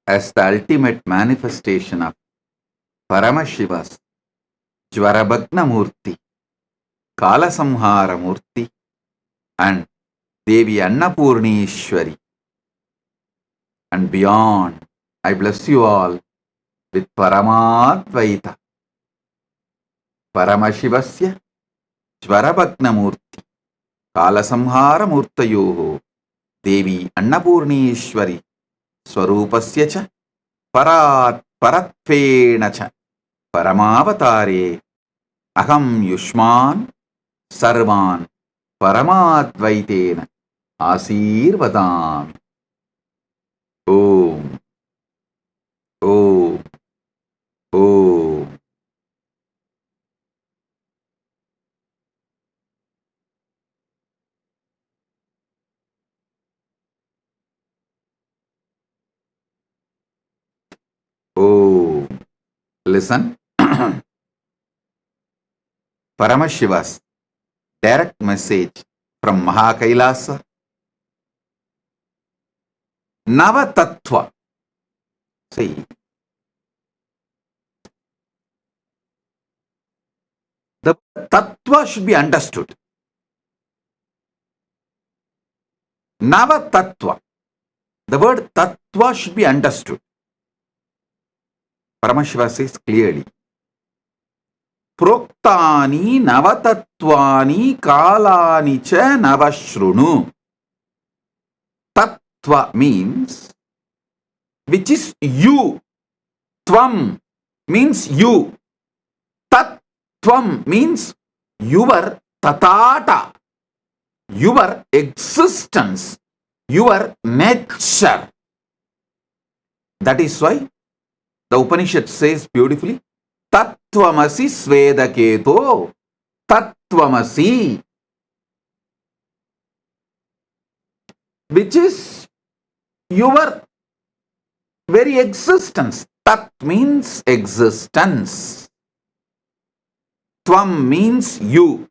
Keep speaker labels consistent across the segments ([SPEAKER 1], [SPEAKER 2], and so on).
[SPEAKER 1] as the ultimate manifestation of Paramashiva's Jvarabhagna Murti, Kalasamhara Murti, and Devi Annapurnishwari. And beyond, I bless you all with Paramadvaita. Paramashivasya Jvarabhagna Murti, Kalasamhara Murtayoho, Devi Annapurnishwari, Swarupasya cha Paratvena cha Paramavatare, Aham Yushman Sarvan Paramadvaitena Asirvadami. Om. Om. Om. Om. Listen. Paramashiva's direct message from KAILASA. Nava Tattva. See, the Tattva should be understood. Nava Tattva. The word Tattva should be understood. Paramashiva says clearly, Proktani Navatattvani Kalani cha Navashrunu. Tattva means which is you. Tvam means you. Tatvam means your tatata, your existence, your nature. That is why the Upanishad says beautifully, Tattvamasi Svedaketo, Tattvamasi, which is your very existence. Tat means existence. Tvam means you.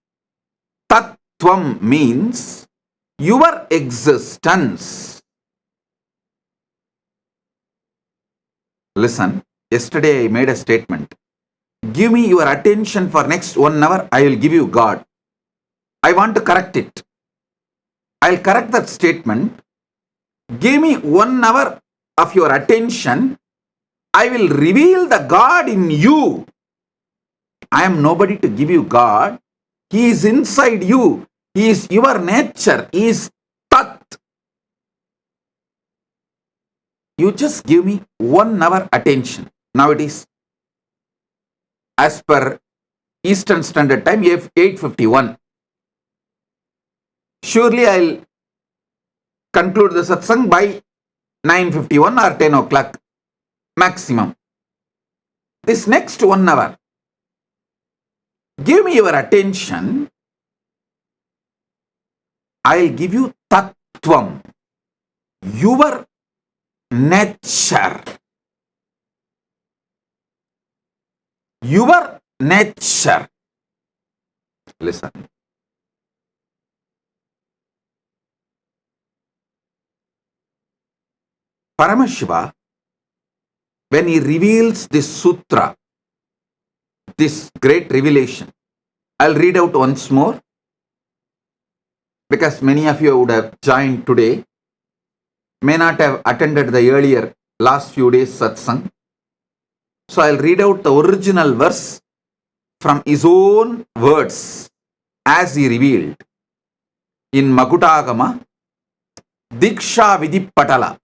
[SPEAKER 1] Tattvam means your existence. Listen, yesterday I made a statement. Give me your attention for next 1 hour, I will give you God. I want to correct it. I'll correct that statement. Give me 1 hour of your attention, I will reveal the God in you. I am nobody to give you God. He is inside you. He is your nature. He is Tat. You just give me 1 hour attention. Now it is, as per Eastern Standard Time, 8:51. Surely I'll conclude the satsang by 9:51 or 10 o'clock maximum. This next 1 hour, give me your attention. I'll give you Tatvam, your nature. Your nature. Listen. Paramashiva, when he reveals this sutra, this great revelation, I'll read out once more, because many of you would have joined today, may not have attended the earlier last few days satsang. So I'll read out the original verse from his own words as he revealed in Makutagama, Diksha Vidhi Patala.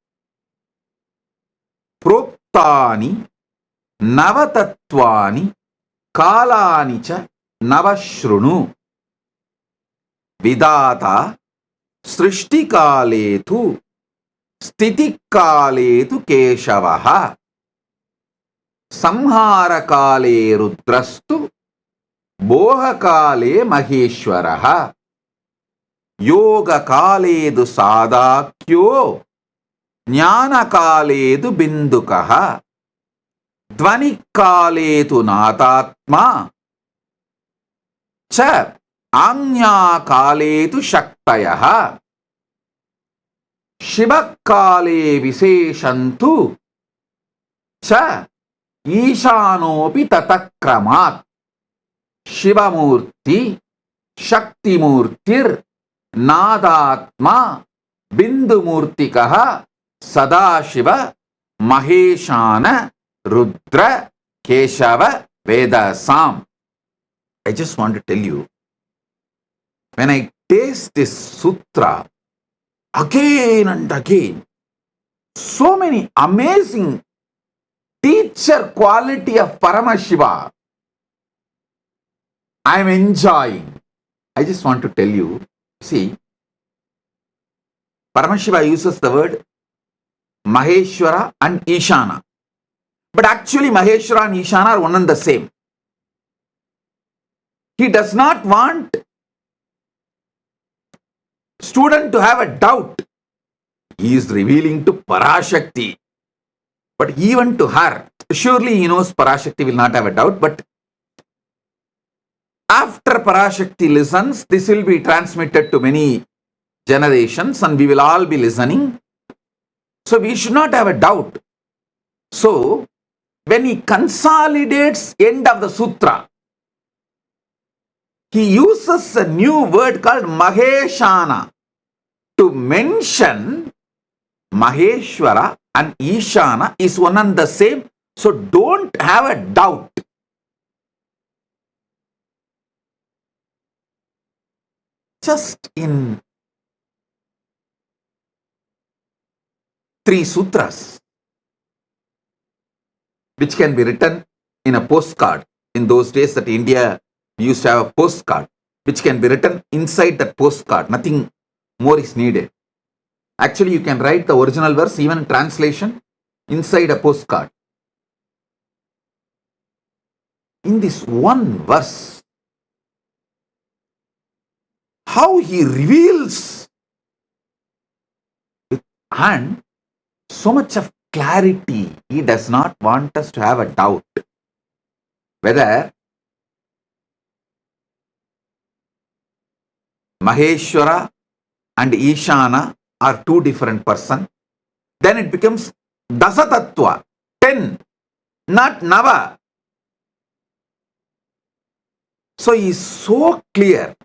[SPEAKER 1] Proktani Navatattvani Kalani cha Navashrunu Vidata Srishti Kaletu Sthiti Kaletu Keshavaha Samhara Kale Rudrastu Boha Kale Maheshwaraha Yoga Kaledu Sadakyo Jnana Kaledu Bindukaha Dvani Kaletu Natatma Cha Anya Kaletu Shaktayaha Shiva Kale Viseshantu cha Ishanopi tatakramat Shivamurti Shaktimurtir Nadatma Bindumurtikaha Sadashiva Maheshana Rudra Keshava Vedasam. I just want to tell you, when I taste this sutra again and again, so many amazing teacher quality of Paramashiva I am enjoying. I just want to tell you, see, Paramashiva uses the word Maheshwara and Ishana. But actually Maheshwara and Ishana are one and the same. He does not want student to have a doubt. He is revealing to Parashakti. But even to her, surely he knows Parashakti will not have a doubt, but after Parashakti listens, this will be transmitted to many generations and we will all be listening. So we should not have a doubt. So when he consolidates end of the sutra, he uses a new word called Maheshana to mention Maheshwara and Ishana is one and the same. So don't have a doubt. Just in 3 sutras, which can be written in a postcard. In those days that India used to have a postcard, which can be written inside that postcard. Nothing more is needed. Actually, you can write the original verse, even in translation, inside a postcard. In this one verse, how he reveals and so much of clarity. He does not want us to have a doubt whether Maheshwara and Ishana are 2 different persons. Then it becomes Dasa Tattva, 10, not Nava. So he is so clear.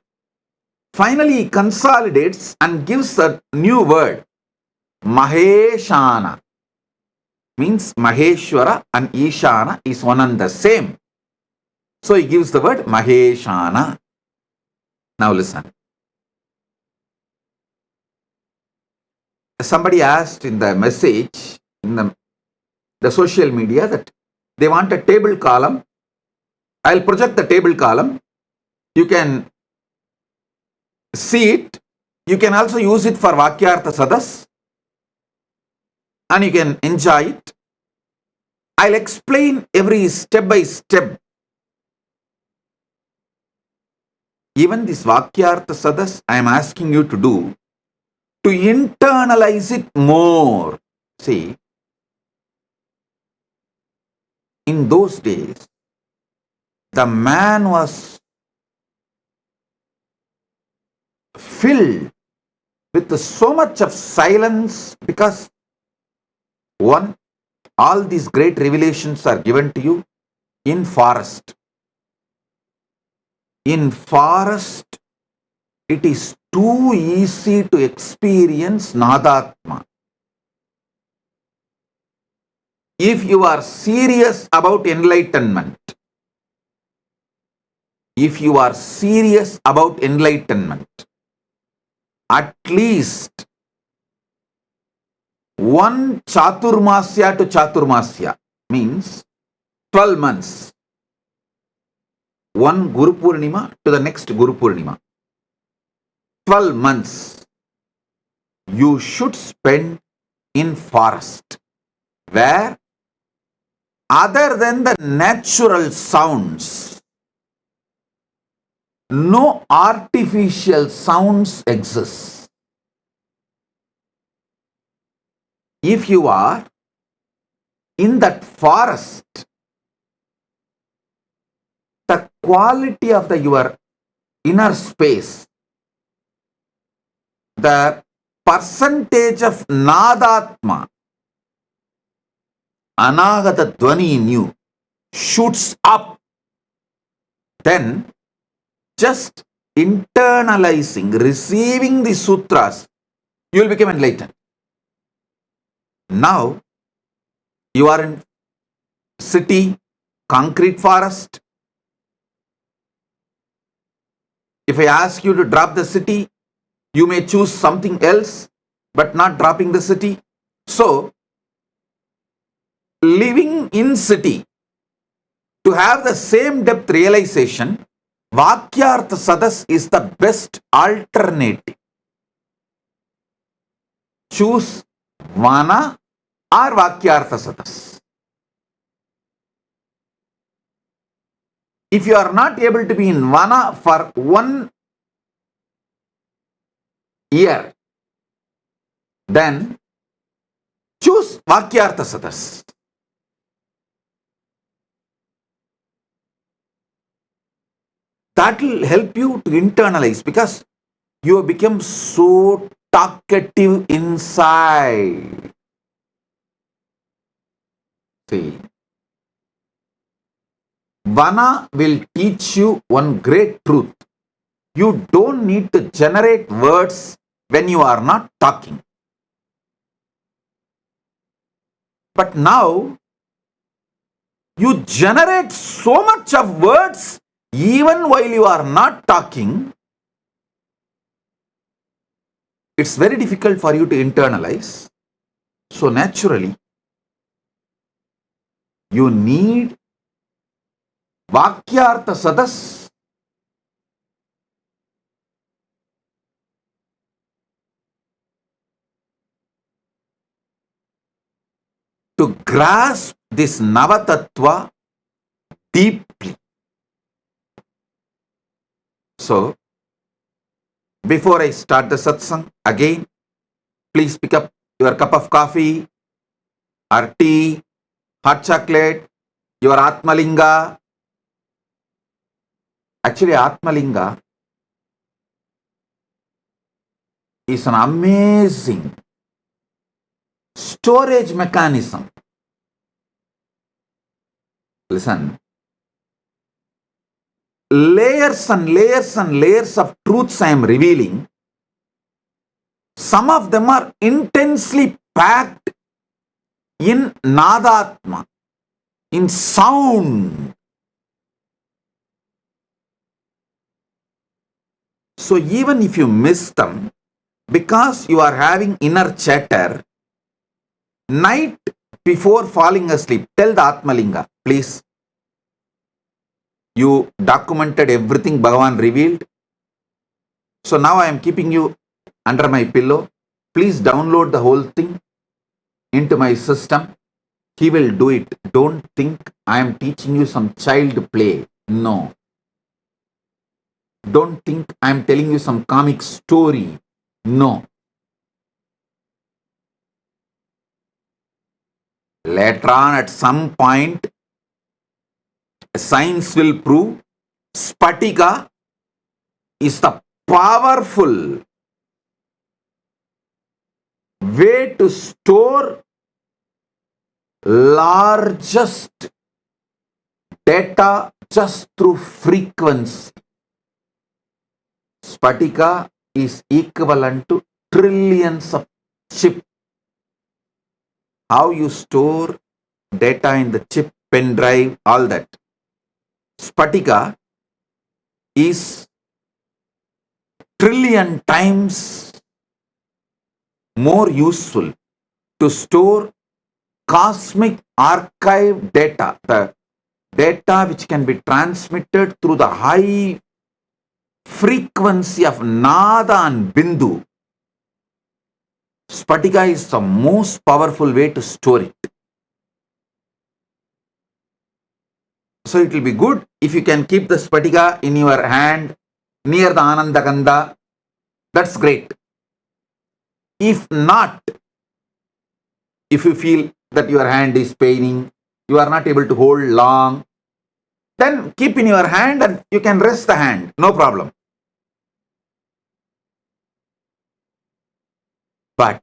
[SPEAKER 1] Finally, he consolidates and gives a new word, Maheshana. Means Maheshwara and Ishana is one and the same. So he gives the word Maheshana. Now listen. Somebody asked in the message, in the social media, that they want a table column. I'll project the table column. You can see it. You can also use it for Vakyartha Sadas and you can enjoy it. I'll explain every step by step. Even this Vakyartha Sadas I am asking you to do, to internalize it more. See, in those days, the man was filled with so much of silence because, one, all these great revelations are given to you in forest. In forest, it is too easy to experience Nadatma. If you are serious about enlightenment, at least one Chaturmasya to Chaturmasya means 12 months. One Guru Purnima to the next Guru Purnima. 12 months you should spend in forest, where other than the natural sounds, no artificial sounds exist. If you are in that forest, the quality of your inner space, the percentage of Nadatma Anagata Dvani in you shoots up, then just internalizing, receiving the sutras, you will become enlightened. Now, you are in city, concrete forest. If I ask you to drop the city, you may choose something else, but not dropping the city. So, living in city, to have the same depth realization, Vakyartha Sadas is the best alternative. Choose Vana or Vakyartha Sadas. If you are not able to be in Vana for 1 year, then choose Vakyartha Sadas. That will help you to internalize, because you have become so talkative inside. See, Vana will teach you one great truth. You don't need to generate words when you are not talking. But now, you generate so much of words even while you are not talking. It's very difficult for you to internalize. So naturally, you need Vakyartha Sadas. To grasp this Nava Tattva deeply. So, before I start the satsang, again, please pick up your cup of coffee or tea, hot chocolate, your Atmalinga. Actually, Atmalinga is an amazing storage mechanism. Listen, layers and layers and layers of truths I am revealing. Some of them are intensely packed in Nadatma, in sound. So even if you miss them, because you are having inner chatter, night before falling asleep, tell the Atmalinga, please. You documented everything Bhagavan revealed. So now I am keeping you under my pillow. Please download the whole thing into my system. He will do it. Don't think I am teaching you some child play. No. Don't think I am telling you some comic story. No. Later on, at some point, science will prove Spatika is the powerful way to store largest data just through frequency. Spatika is equivalent to trillions of chips. How you store data in the chip, pen drive, all that. Spatika is trillion times more useful to store cosmic archive data, the data which can be transmitted through the high frequency of Nada and Bindu. Spatika is the most powerful way to store it. So it will be good if you can keep the Spatika in your hand near the Ananda Kanda. That's great. If not, if you feel that your hand is paining, you are not able to hold long, then keep in your hand and you can rest the hand. No problem. But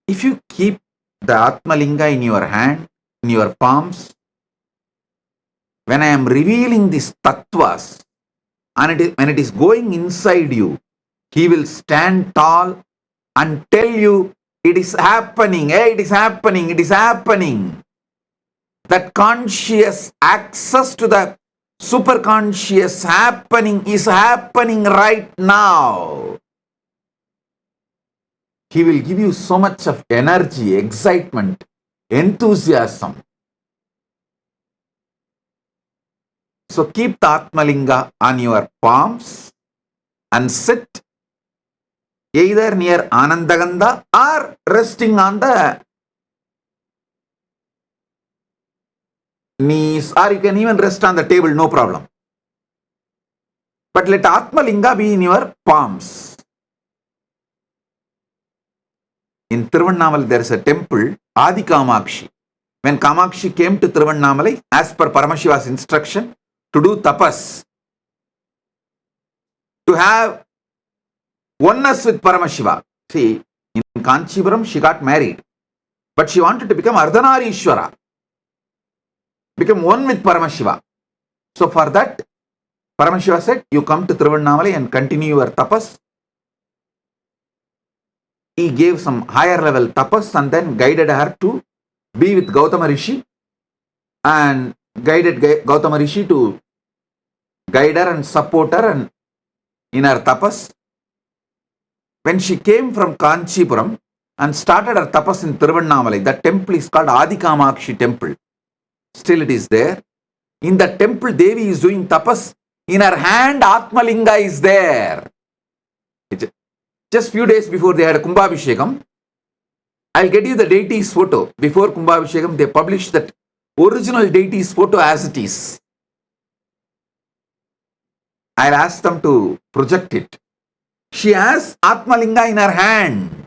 [SPEAKER 1] if you keep the Atmalinga in your hand, in your palms, when I am revealing these tattvas, and when it is going inside you, he will stand tall and tell you, it is happening, hey, it is happening, it is happening. That conscious access to the superconscious happening is happening right now. He will give you so much of energy, excitement, enthusiasm. So keep the Atmalinga on your palms and sit either near Anandagandha or resting on the knees, or you can even rest on the table, no problem. But let Atmalinga be in your palms. In Tiruvannamalai there is a temple, Adi Kamakshi. When Kamakshi came to Tiruvannamalai, as per Paramashiva's instruction, to do tapas, to have oneness with Paramashiva. See, in Kanchipuram she got married, but she wanted to become Ardhanarishwara, become one with Paramashiva. So for that, Paramashiva said, you come to Tiruvannamalai and continue your tapas. He gave some higher level tapas and then guided her to be with Gautama Rishi, and guided Gautama Rishi to guide her and support her and in her tapas. When she came from Kanchipuram and started her tapas in Tiruvannamalai, that temple is called Adi Kamakshi temple. Still it is there. In the temple, Devi is doing tapas. In her hand, Atmalinga is there. Just few days before they had a Kumbhabhishekam, I'll get you the deity's photo. Before Kumbhabhishekam, they published that original deity's photo as it is. I'll ask them to project it. She has Atmalinga in her hand.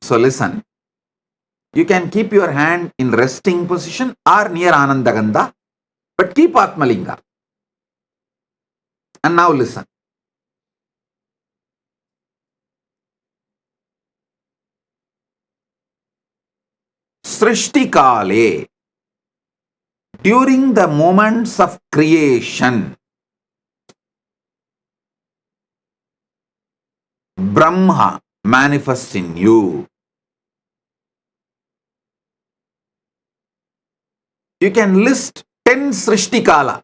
[SPEAKER 1] So listen, you can keep your hand in resting position or near Anandagandha, but keep Atmalinga. And now listen. Srishti Kale, during the moments of creation, Brahma manifests in you. You can list 10 Srishti Kala.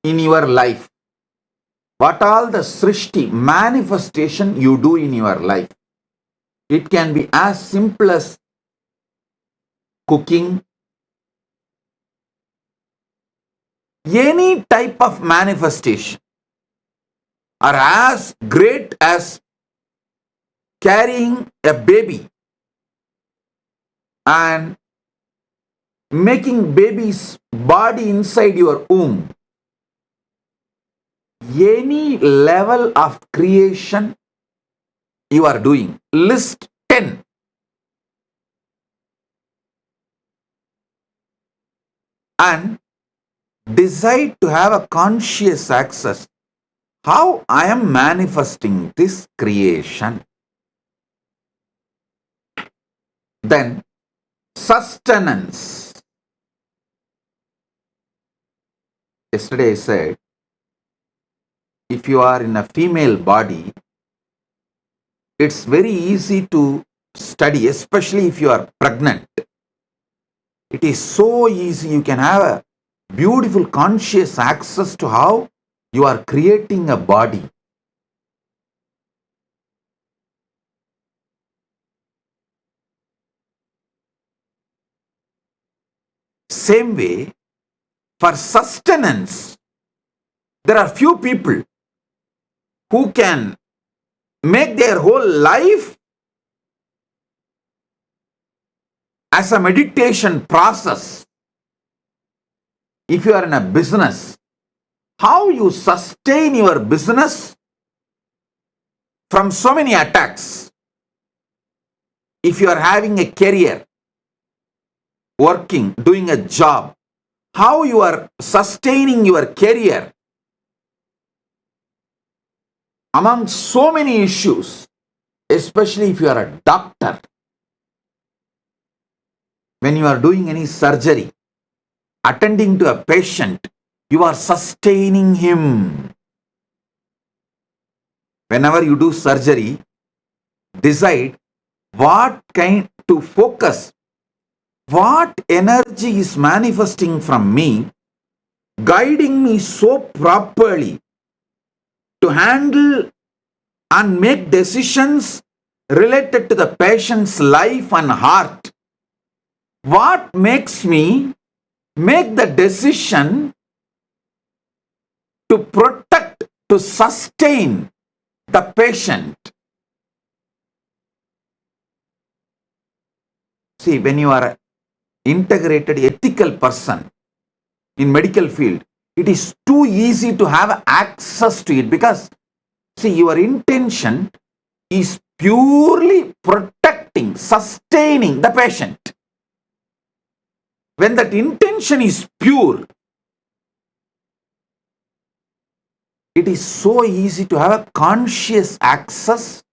[SPEAKER 1] In your life. What all the Srishti manifestation you do in your life. It can be as simple as cooking, any type of manifestation, or as great as carrying a baby and making baby's body inside your womb. Any level of creation you are doing, list 10. And decide to have a conscious access. How I am manifesting this creation. Then sustenance. Yesterday I said, if you are in a female body, it's very easy to study, especially if you are pregnant. It is so easy. You can have a beautiful conscious access to how you are creating a body. Same way, for sustenance, there are few people who can make their whole life as a meditation process. If you are in a business, how you sustain your business from so many attacks. If you are having a career, working, doing a job, how you are sustaining your career among so many issues, especially if you are a doctor, when you are doing any surgery, attending to a patient, you are sustaining him. Whenever you do surgery, decide what kind to focus, what energy is manifesting from me, guiding me so properly to handle and make decisions related to the patient's life and heart. What makes me make the decision to protect, to sustain the patient? See, when you are an integrated ethical person in medical field, it is too easy to have access to it, because see, your intention is purely protecting, sustaining the patient. When that intention is pure, it is so easy to have a conscious access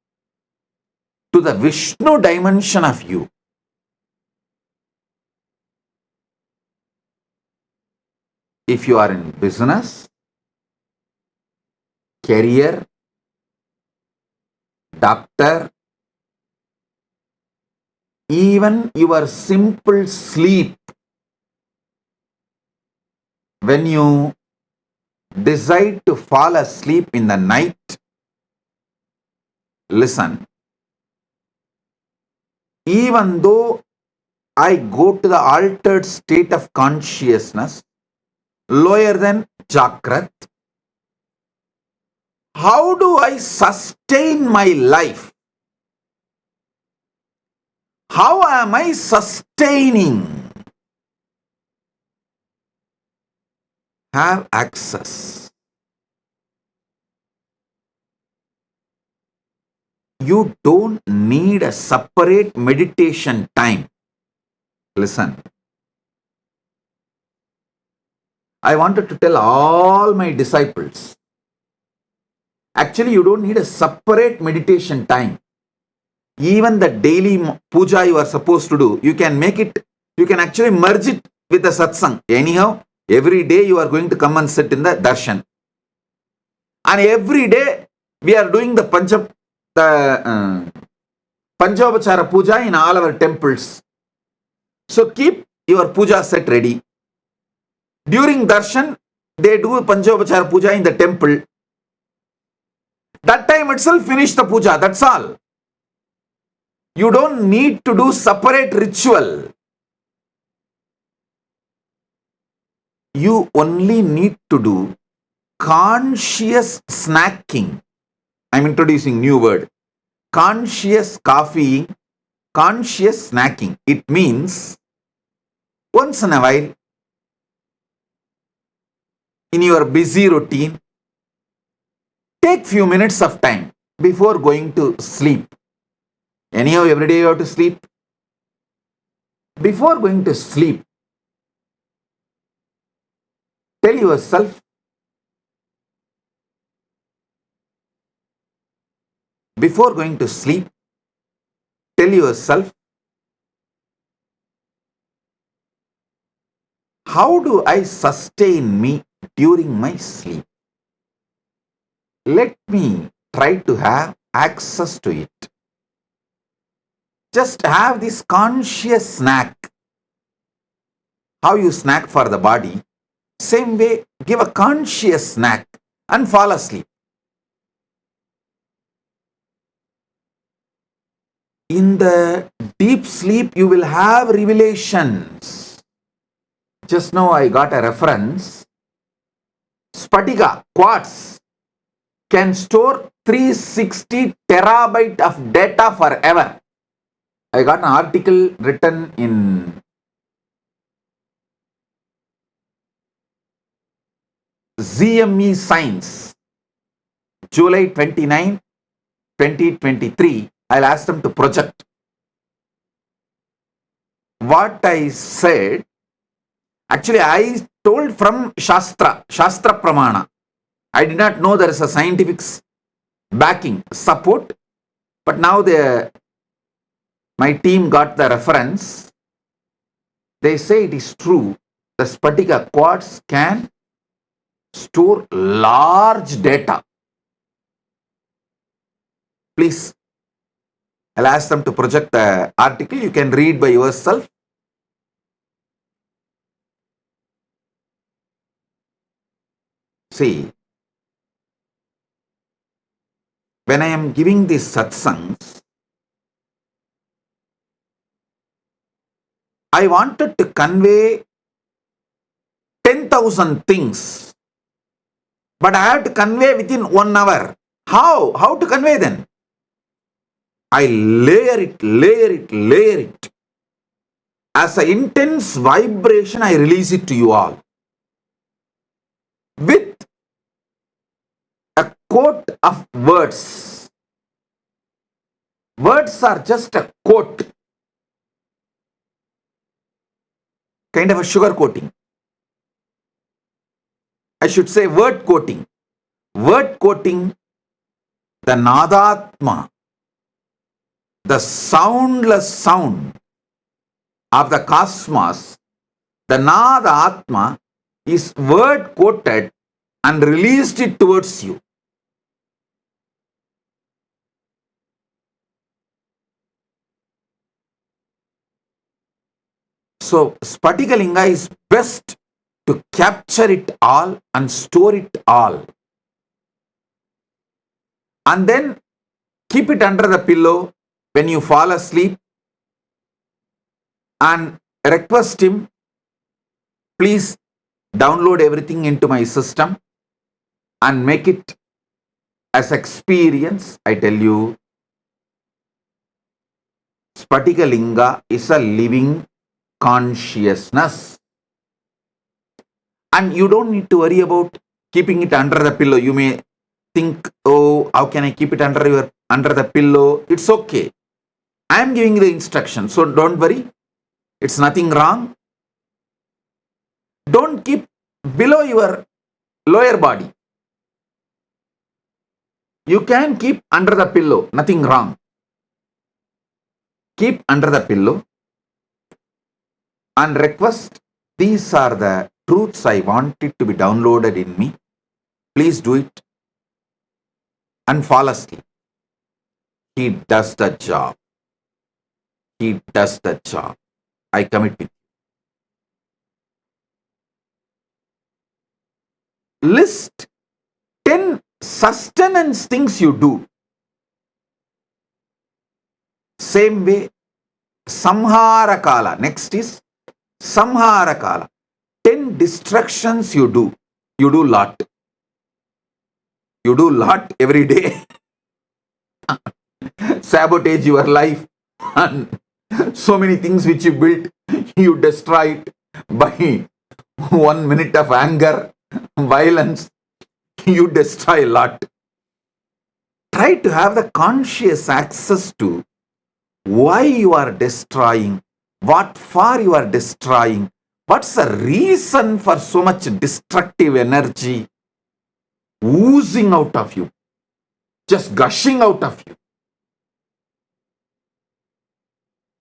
[SPEAKER 1] to the Vishnu dimension of you. If you are in business, career, doctor, even your simple sleep, when you decide to fall asleep in the night, listen, even though I go to the altered state of consciousness, lower than Jakrat, how do I sustain my life? How am I sustaining? Have access. You don't need a separate meditation time. Listen. I wanted to tell all my disciples, actually you don't need a separate meditation time. Even the daily puja you are supposed to do, you can make it, you can actually merge it with the satsang. Anyhow, every day you are going to come and sit in the darshan. And every day we are doing the Panchavachara puja in all our temples. So keep your puja set ready. During darshan, they do Panchavachara puja in the temple. That time itself finish the puja, that's all. You don't need to do separate ritual. You only need to do conscious snacking. I'm introducing new word. Conscious coffee, conscious snacking. It means once in a while, in your busy routine, take few minutes of time before going to sleep. Anyhow, every day you have to sleep. Before going to sleep, tell yourself, before going to sleep, tell yourself, how do I sustain me during my sleep? Let me try to have access to it. Just have this conscious snack. How you snack for the body, same way, give a conscious snack and fall asleep. In the deep sleep, you will have revelations. Just now I got a reference. Spatika, quartz, can store 360 terabyte of data forever. I got an article written in ZME Science, July 29, 2023. I'll ask them to project. what I said, actually I told from Shastra Pramana. I did not know there is a scientific backing, support, but now my team got the reference. They say it is true. The Spatika quartz can store large data. Please, I'll ask them to project the article. You can read by yourself. See, when I am giving these satsangs, I wanted to convey 10,000 things, but I have to convey within 1 hour. How? How to convey then? I layer it. As an intense vibration, I release it to you all. With a quote of words. Words are just a quote. Kind of a sugar coating. I should say word coating. Word coating, the Nadatma, the soundless sound of the cosmos, the Nadatma is word coated and released it towards you. So, Spatikalinga is best to capture it all and store it all. And then keep it under the pillow when you fall asleep and request him, please download everything into my system and make it as experience. I tell you, Spatikalinga is a living consciousness. And you don't need to worry about keeping it under the pillow. You may think, oh, how can I keep it under the pillow? It's okay. I am giving the instruction, so don't worry. It's nothing wrong. Don't keep below your lower body. You can keep under the pillow, nothing wrong. Keep under the pillow and request, these are the truths I want it to be downloaded in me. Please do it and fall asleep. He does the job. He does the job. I commit with you. List 10 sustenance things you do. Same way, Samhara Kala. Next is Samhara Kala. 10 distractions you do. You do lot. You do lot every day. Sabotage your life. And so many things which you built, you destroy it by 1 minute of anger, violence. You destroy a lot. Try to have the conscious access to why you are destroying, what for you are destroying, what's the reason for so much destructive energy oozing out of you, just gushing out of you.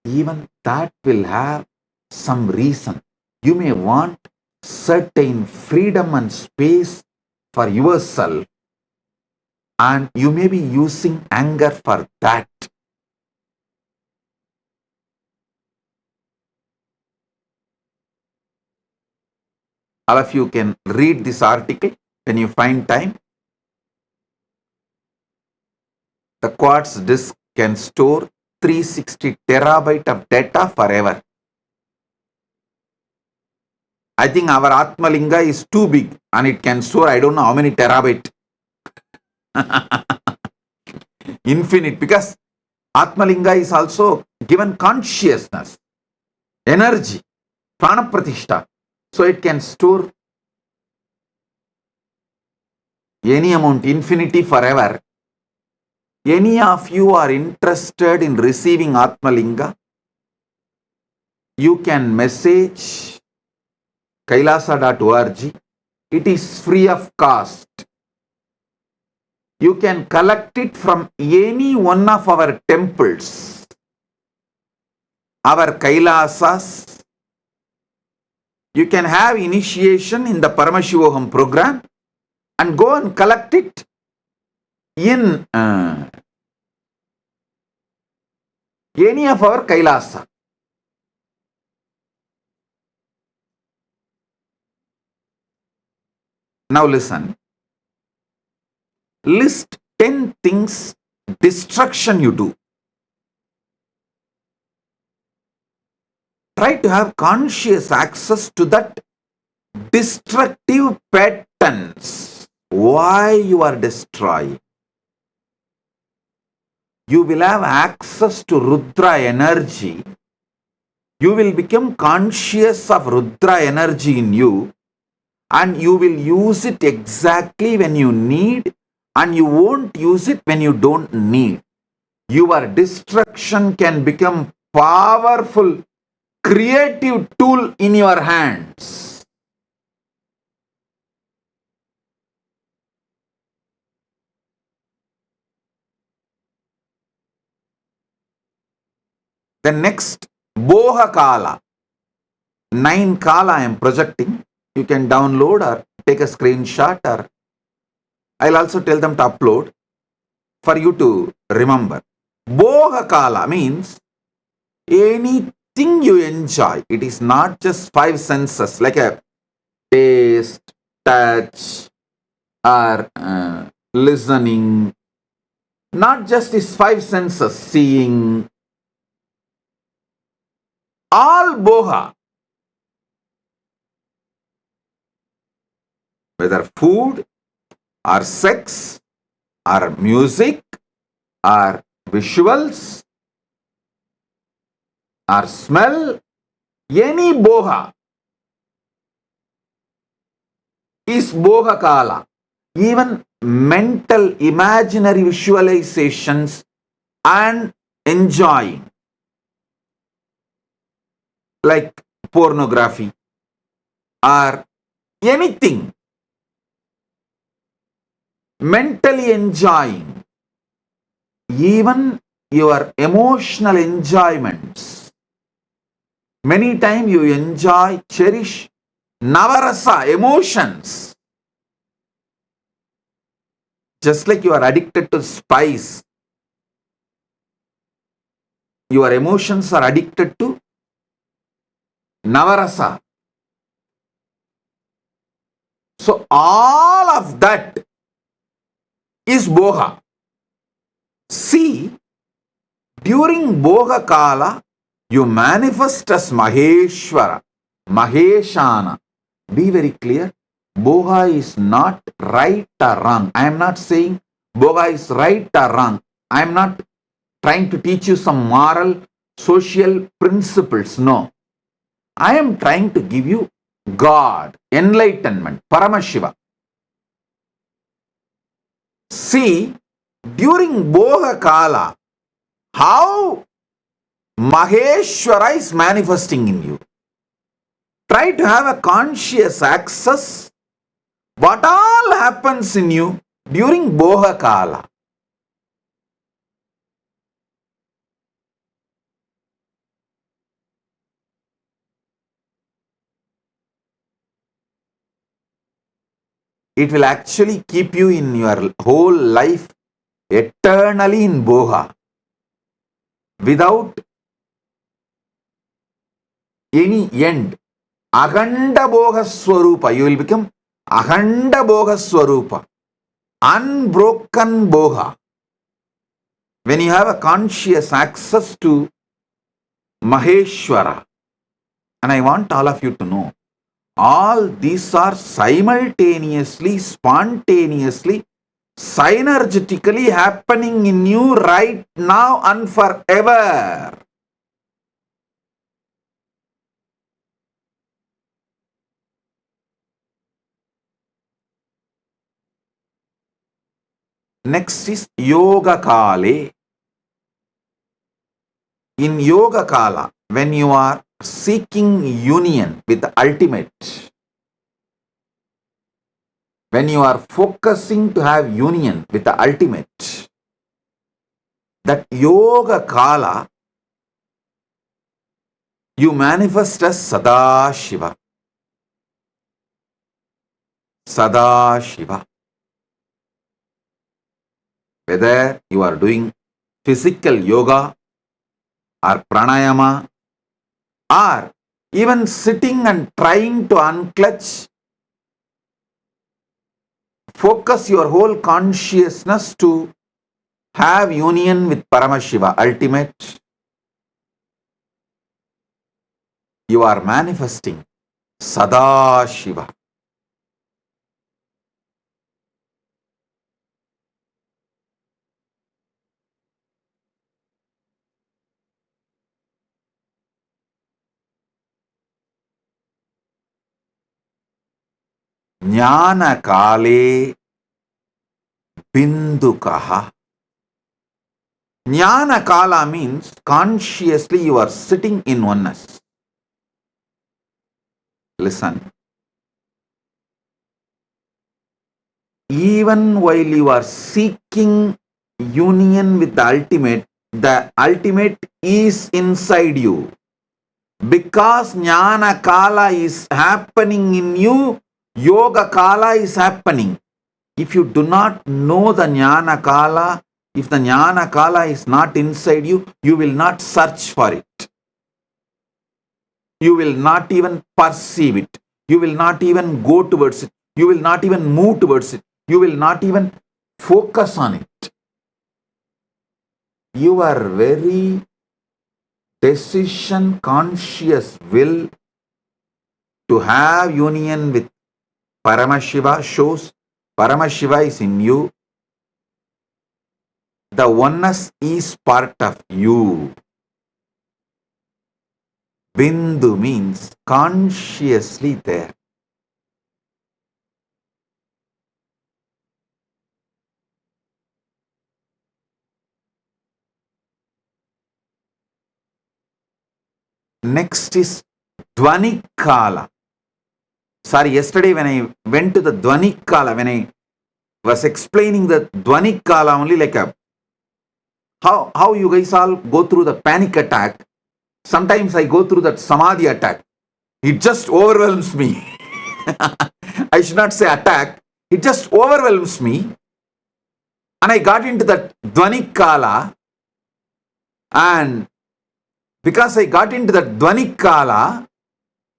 [SPEAKER 1] Even that will have some reason. You may want certain freedom and space for yourself, and you may be using anger for that. All of you can read this article when you find time. The quartz disk can store 360 terabyte of data forever. I think our Atmalinga is too big and it can store I don't know how many terabyte. Infinite, because Atmalinga is also given consciousness, energy, prana pratishta. So it can store any amount, infinity, forever. Any of you are interested in receiving Atmalinga? you can message kailasa.org. It is free of cost. You can collect it from any one of our temples, our Kailasas. You can have initiation in the Paramashivam program and go and collect it in any of our Kailasa. Now listen. List 10 things destruction you do. Try to have conscious access to that destructive patterns. Why you are destroying? You will have access to Rudra energy. You will become conscious of Rudra energy in you, and you will use it exactly when you need, and you won't use it when you don't need. Your destruction can become powerful, creative tool in your hands. The next, Boha Kala. 9 Kala I am projecting. You can download or take a screenshot, or I'll also tell them to upload for you to remember. Boha Kala means anything you enjoy. It is not just 5 senses like a taste, touch, or listening. Not just these 5 senses, seeing. All boha. Whether food or sex or music or visuals or smell, any boha is boha kala. Even mental imaginary visualizations and enjoying, like pornography or anything, mentally enjoying, even your emotional enjoyments. Many times you enjoy, cherish navarasa, emotions. Just like you are addicted to spice, your emotions are addicted to navarasa. So all of that is boha. See, during boha kala, you manifest as Maheshwara, Maheshana. Be very clear. Boha is not right or wrong. I am not saying boha is right or wrong. I am not trying to teach you some moral, social principles. No. I am trying to give you God, enlightenment, Paramashiva. See, during boha kala, how Maheshwara is manifesting in you. Try to have a conscious access what all happens in you during boha kala. It will actually keep you in your whole life eternally in boha without any end. Akhanda boha swarupa. You will become akhanda boha swarupa. Unbroken boha. When you have a conscious access to Maheshwara, and I want all of you to know, all these are simultaneously, spontaneously, synergetically happening in you right now and forever. Next is Yoga Kale. In Yoga Kala, when you are seeking union with the ultimate, when you are focusing to have union with the ultimate, that yoga kala, you manifest as Sada Shiva. Sada Shiva. Whether you are doing physical yoga or pranayama, or even sitting and trying to unclutch, focus your whole consciousness to have union with Paramashiva, ultimate, you are manifesting Sada Shiva. Jnana kale bindukaha. Jnana kala means consciously you are sitting in oneness. Listen. Even while you are seeking union with the ultimate is inside you. Because Jnana Kala is happening in you, Yoga Kala is happening. If you do not know the Jnana Kala, if the Jnana Kala is not inside you, you will not search for it. You will not even perceive it. You will not even go towards it. You will not even move towards it. You will not even focus on it. Your very decision, conscious will to have union with Paramashiva shows Paramashiva is in you. The oneness is part of you. Bindu means consciously there. Next is Dvani Kala. Sorry, yesterday when I went to the Dvani Kala, when I was explaining the Dvani Kala only, like how you guys all go through the panic attack, sometimes I go through that Samadhi attack. It just overwhelms me. I should not say attack. It just overwhelms me. And I got into that Dvani Kala, and because I got into that Dvani Kala,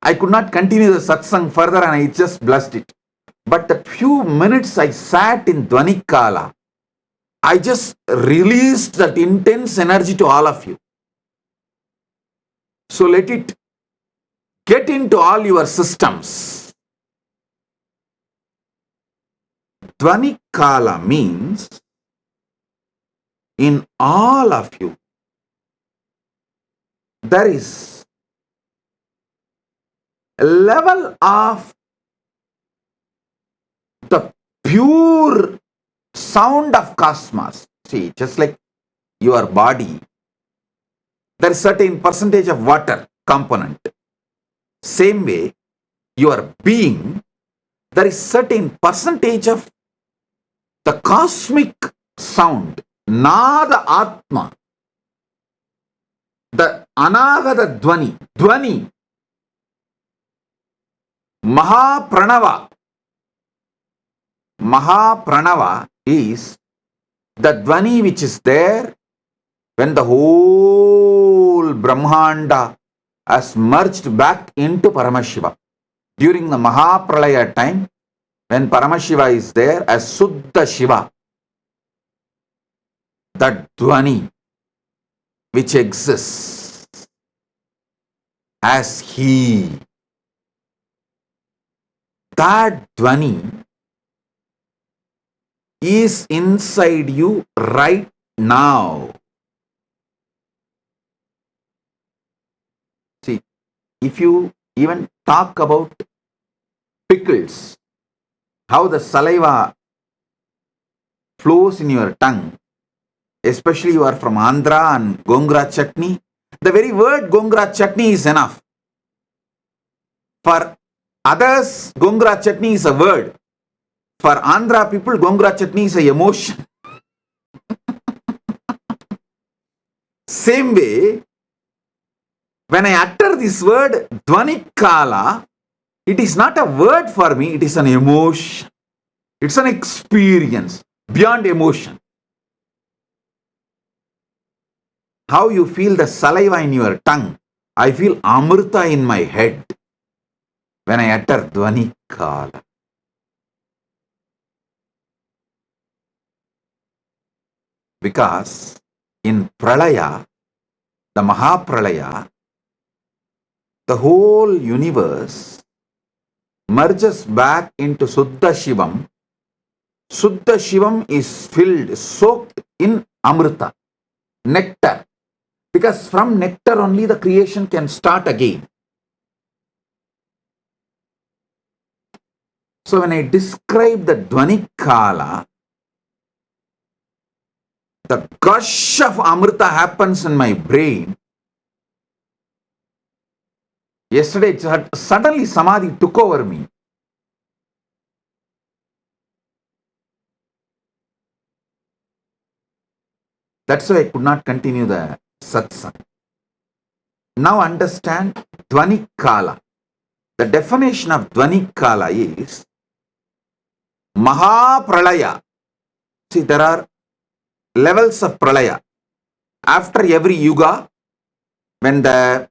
[SPEAKER 1] I could not continue the satsang further and I just blessed it. But the few minutes I sat in Dvani Kala, I just released that intense energy to all of you. So let it get into all your systems. Dvani Kala means in all of you, there is a level of the pure sound of cosmos. See, just like your body, there is certain percentage of water component. Same way, your being, there is certain percentage of the cosmic sound, Nada Atma, the Anagata Dvani, Dvani, Mahapranava. Mahapranava is the Dvani which is there when the whole Brahmanda has merged back into Paramashiva. During the Mahapralaya time, when Paramashiva is there as Suddha Shiva, that Dvani which exists as He, that Dvani is inside you right now. See, if you even talk about pickles, how the saliva flows in your tongue, especially you are from Andhra and Gongura chutney, the very word Gongura chutney is enough. For others, Gongura chutney is a word. For Andhra people, Gongura chutney is a emotion. Same way, when I utter this word, Dvanikala, it is not a word for me, it is an emotion. It's an experience beyond emotion. How you feel the saliva in your tongue. I feel Amrita in my head when I utter Dvanikala. Because in Pralaya, the Mahapralaya, the whole universe merges back into Suddha Shivam. Suddha Shivam is filled, soaked in Amrita, nectar. Because from nectar only the creation can start again. So when I describe the Dvanikala, the gush of Amrita happens in my brain. Yesterday, suddenly Samadhi took over me. That's why I could not continue the satsang. Now understand Dvanikala. The definition of Dvanikala is Mahapralaya. See, there are levels of Pralaya. After every yuga, when the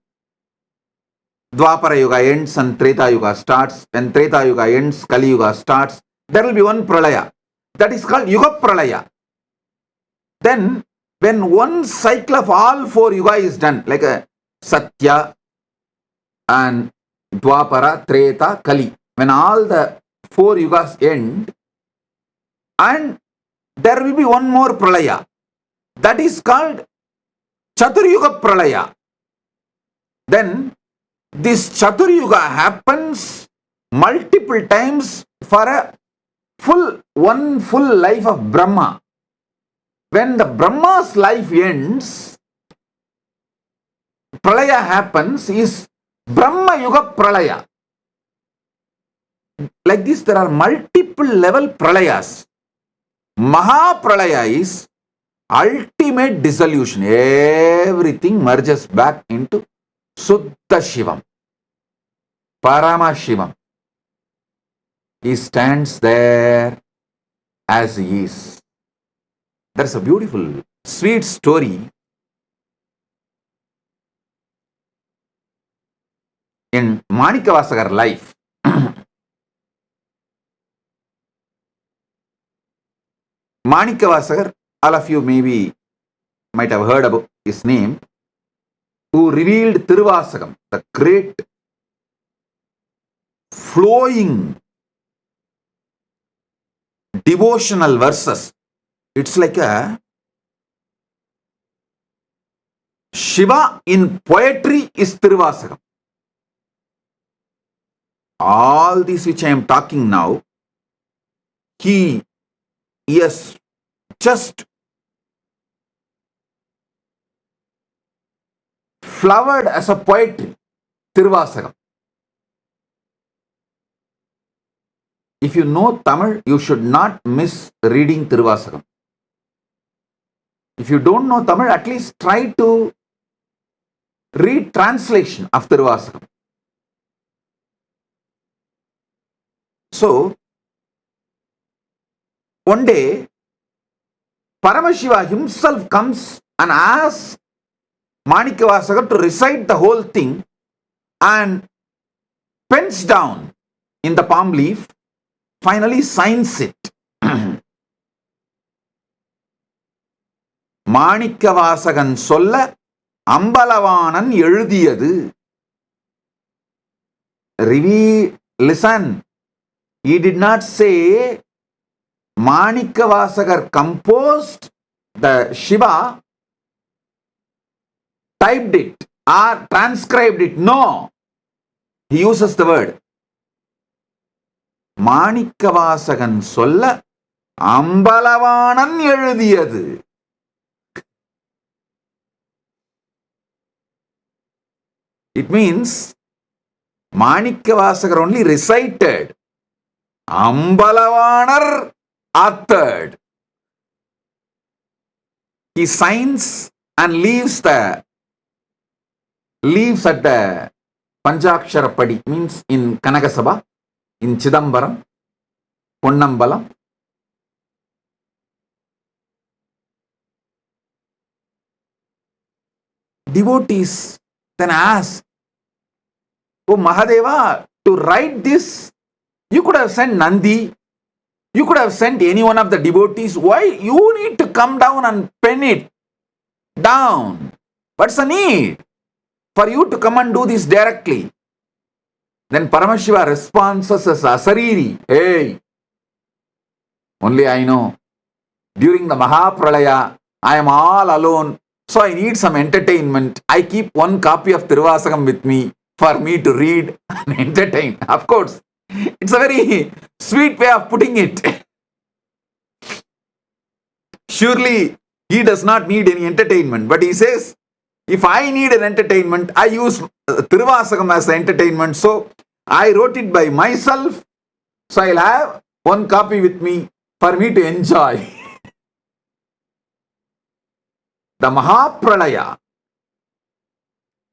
[SPEAKER 1] Dwapara Yuga ends and Treta Yuga starts, when Treta Yuga ends, Kali Yuga starts, there will be one Pralaya. That is called Yuga Pralaya. Then, when one cycle of all four Yuga is done, like a Satya and Dwapara, Treta, Kali, when all the four Yugas end, and there will be one more Pralaya. That is called Chaturyuga Pralaya. Then, this Chaturyuga happens multiple times for one full life of Brahma. When the Brahma's life ends, Pralaya happens, is Brahma Yuga Pralaya. Like this, there are multiple level Pralayas. Mahapralaya is ultimate dissolution. Everything merges back into Suddha Shivam, Paramashivam. He stands there as he is. There's a beautiful, sweet story in Manikavasagar life. Manikavasagar, all of you maybe might have heard about his name, who revealed Tiruvasagam, the great flowing devotional verses. It's like a Shiva in poetry is Tiruvasagam. All this which I am talking now, he has just flowered as a poetry, Tiruvasagam. If you know Tamil, you should not miss reading Tiruvasagam. If you don't know Tamil, at least try to read translation of Tiruvasagam. So, one day, Paramashiva himself comes and asks Manikavasagar to recite the whole thing and pens down in the palm leaf, finally signs it. Manikavasagan solla Ambalavanan எழுதியது. Listen, he did not say Manikavasagar composed the Shiva, typed it or transcribed it. No, he uses the word Manikavasagan solla Ambalavanan எழுதியது. It means Manikyavasagar only recited. Ambalavanar authored. He signs and leaves at the Panchakshara Padi, means in Kanagasabha, in Chidambaram, Ponnambalam. Devotees then ask, "Oh Mahadeva, to write this, you could have sent Nandi, you could have sent any one of the devotees. Why you need to come down and pen it down? What's the need for you to come and do this directly?" Then Paramashiva responds as Asariri, "Hey, only I know. During the Mahapralaya, I am all alone, so I need some entertainment. I keep one copy of Tiruvasagam with me for me to read and entertain." Of course, it's a very sweet way of putting it. Surely, he does not need any entertainment, but he says, if I need an entertainment, I use Tiruvasagam as the entertainment, so I wrote it by myself, so I'll have one copy with me for me to enjoy. The Mahapralaya.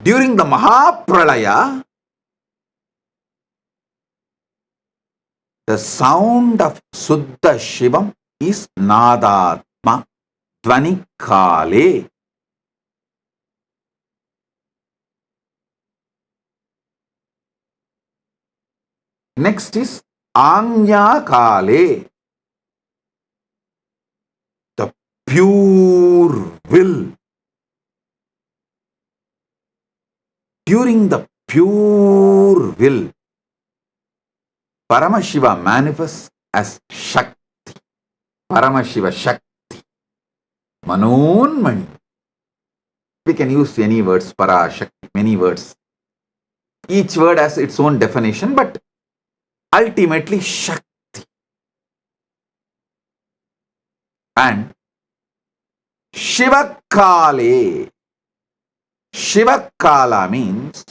[SPEAKER 1] During the Mahapralaya, the sound of Suddha Shivam is Nadatma Dvanikale. Next is Anya Kale, the pure will. During the pure will, Paramashiva manifests as Shakti. Paramashiva Shakti. Manonmani. We can use any words, Para, Shakti, many words. Each word has its own definition, but ultimately Shakti. And Shivakale. Shivakala means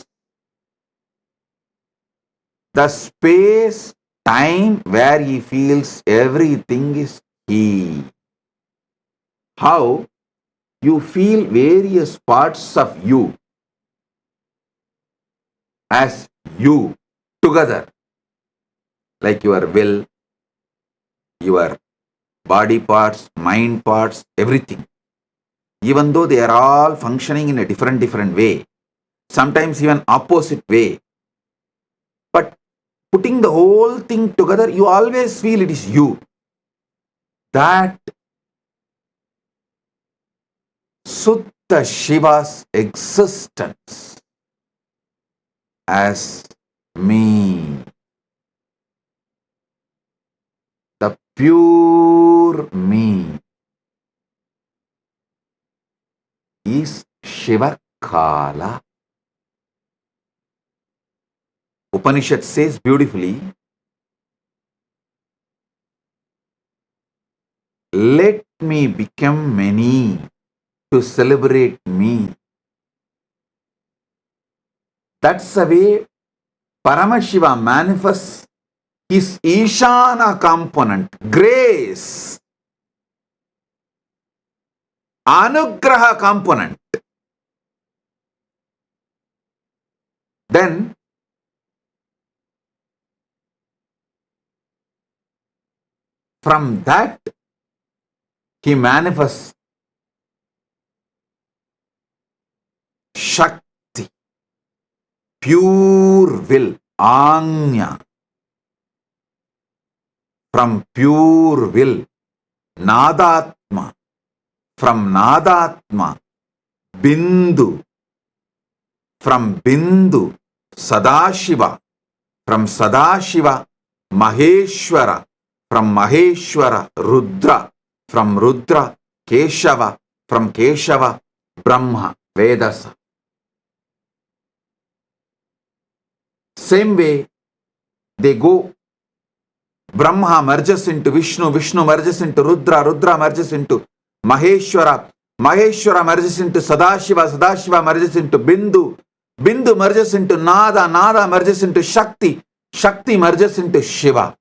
[SPEAKER 1] the space, time where he feels everything is he. How you feel various parts of you as you together, like your will, your body parts, mind parts, everything. Even though they are all functioning in a different way, sometimes even opposite way, but putting the whole thing together, you always feel it is you. That Suddha Shiva's existence as me, the pure me, is Shivakala. Upanishad says beautifully, let me become many to celebrate me. That's the way Paramashiva manifests his Ishana component, grace, Anugraha component. Then from that he manifests Shakti, pure will, Anya. From pure will, Nadatma. From Nadatma, Bindu. From Bindu, Sadashiva. From Sadashiva, Maheshwara. From Maheshwara, Rudra. From Rudra, Keshava. From Keshava, Brahma, Vedasa. Same way, they go. Brahma merges into Vishnu, Vishnu merges into Rudra, Rudra merges into Maheshwara, Maheshwara merges into Sadashiva, Sadashiva merges into Bindu, Bindu merges into Nada, Nada merges into Shakti, Shakti merges into Shiva.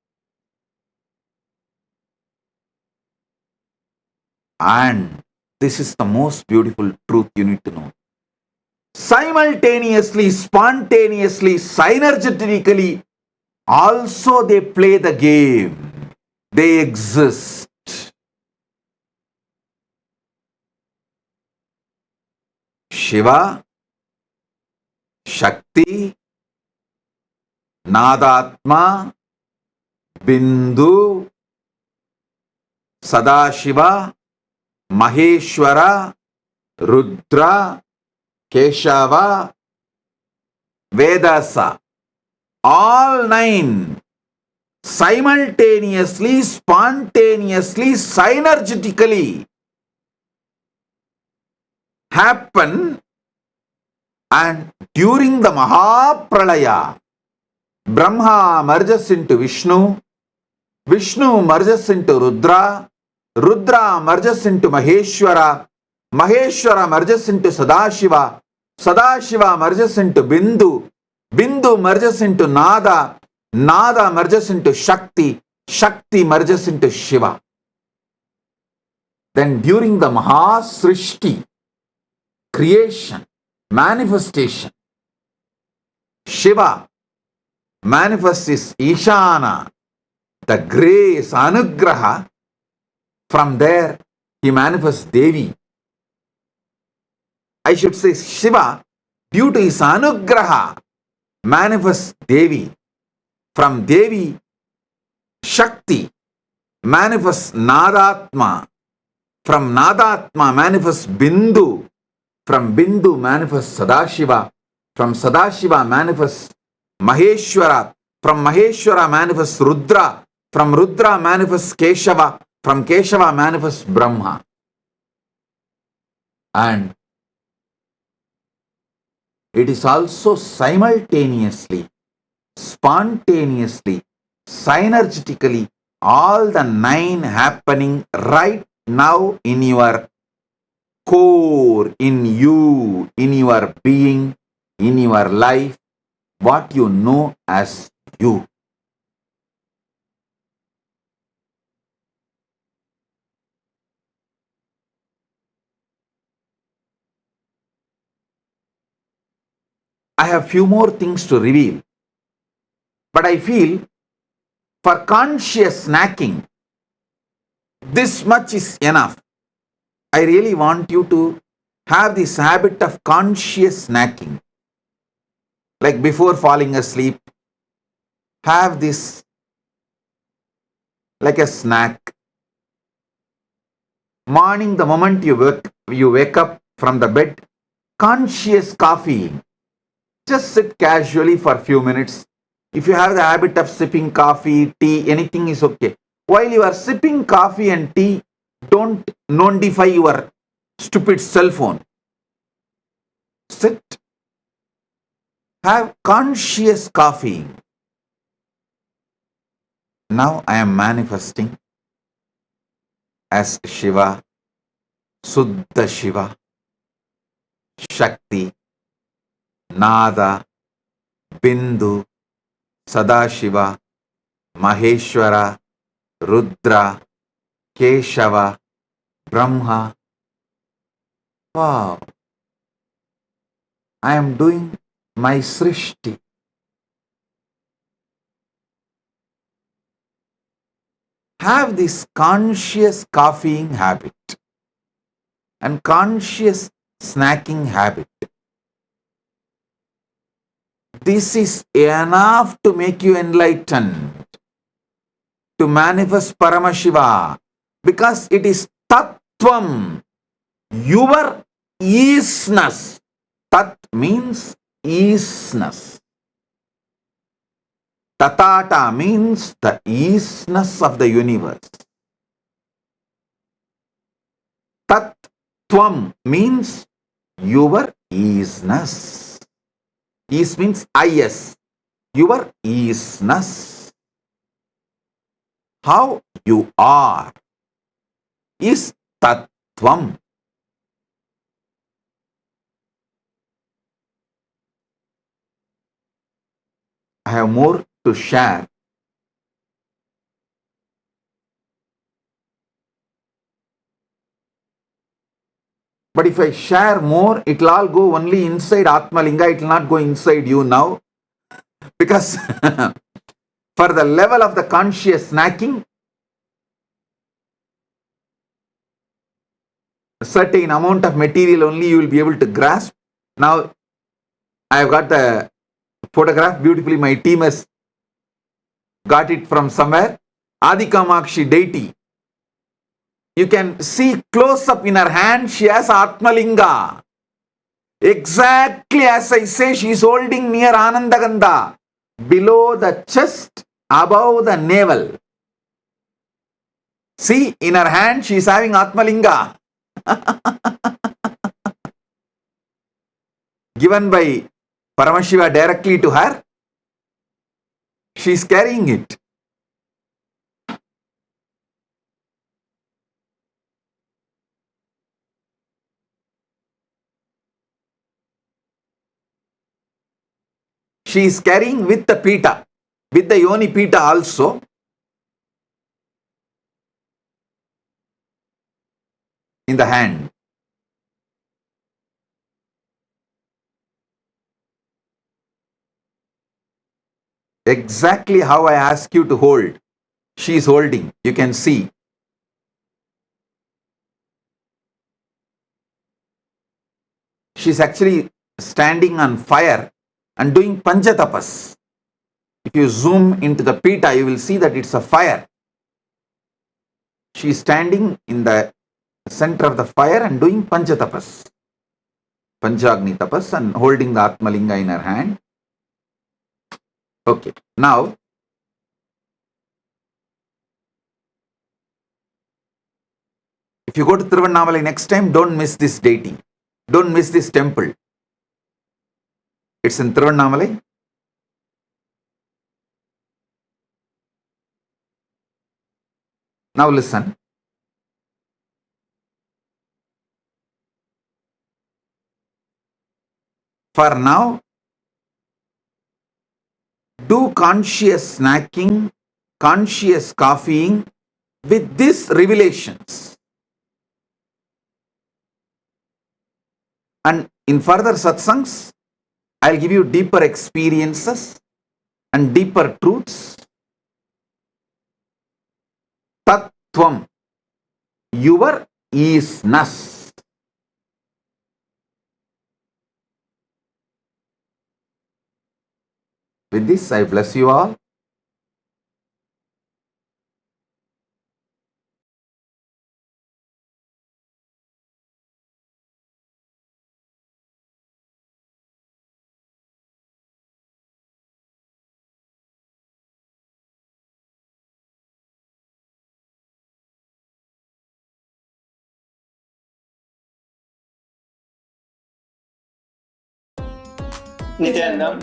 [SPEAKER 1] And this is the most beautiful truth you need to know. Simultaneously, spontaneously, synergetically, also they play the game. They exist. Shiva, Shakti, Nadatma, Bindu, Sadashiva, Maheshwara, Rudra, Keshava, Vedasa, all 9 simultaneously, spontaneously, synergetically happen, and during the Mahapralaya, Brahma merges into Vishnu, Vishnu merges into Rudra, Rudra merges into Maheshwara, Maheshwara merges into Sadashiva, Sadashiva merges into Bindu, Bindu merges into Nada, Nada merges into Shakti, Shakti merges into Shiva. Then during the Mahasrishti, creation, manifestation, Shiva manifests his Ishana, the grace, Anugraha. From there, he manifests Devi. I should say Shiva, due to his Anugraha, manifests Devi. From Devi, Shakti manifests Nadatma. From Nadatma manifests Bindu. From Bindu manifests Sadashiva. From Sadashiva manifests Maheshwara. From Maheshwara manifests Rudra. From Rudra manifests Keshava. From Keshava manifests Brahma. And it is also simultaneously, spontaneously, synergetically, all the 9 happening right now in your core, in you, in your being, in your life, what you know as you. I have few more things to reveal, but I feel for conscious snacking, this much is enough. I really want you to have this habit of conscious snacking. Like before falling asleep, have this like a snack. Morning, the moment you wake up from the bed, conscious coffee. Just sit casually for a few minutes. If you have the habit of sipping coffee, tea, anything is okay. While you are sipping coffee and tea, don't notify your stupid cell phone. Sit. Have conscious coffee. Now I am manifesting as Shiva, Suddha Shiva, Shakti, Nada, Bindu, Sadashiva, Maheshwara, Rudra, Keshava, Brahma. Wow. I am doing my Srishti. Have this conscious coffeeing habit and conscious snacking habit. This is enough to make you enlightened, to manifest Paramashiva, because it is Tatvam, your easiness. Tat means easiness. Tatata means the easiness of the universe. Tatvam means your easiness. Ease means is. Your easiness. How you are is Tatvam. I have more to share. But if I share more, it will all go only inside Atmalinga. It will not go inside you now. Because for the level of the conscious snacking, a certain amount of material only you will be able to grasp. Now, I have got the photograph beautifully. My team has got it from somewhere. Adi Kamakshi deity. You can see close up in her hand, she has Atmalinga. Exactly as I say, she is holding near Anandagandha. Below the chest, above the navel. See, in her hand, she is having Atmalinga. Given by Paramashiva directly to her. She is carrying it. She is carrying with the pita, with the yoni pita also. In the hand. Exactly how I ask you to hold. She is holding. You can see. She is actually standing on fire and doing panchatapas. If you zoom into the pita, you will see that it's a fire. She is standing in the center of the fire and doing panchatapas. Panchagni tapas and holding the Atmalinga in her hand. Okay. Now, if you go to Tiruvannamalai next time, don't miss this deity. Don't miss this temple. It's in Tiruvannamalai. Now listen. For now, do conscious snacking, conscious coffeeing with these revelations. And in further satsangs, I'll give you deeper experiences and deeper truths. Tatvam, your isness. With this, I bless you all.
[SPEAKER 2] Nithyananda,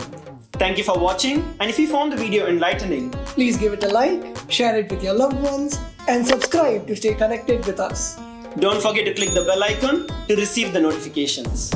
[SPEAKER 2] thank you for watching, and if you found the video enlightening,
[SPEAKER 3] please give it a like, share it with your loved ones, and subscribe to stay connected with us.
[SPEAKER 2] don't forget to click the bell icon to receive the notifications.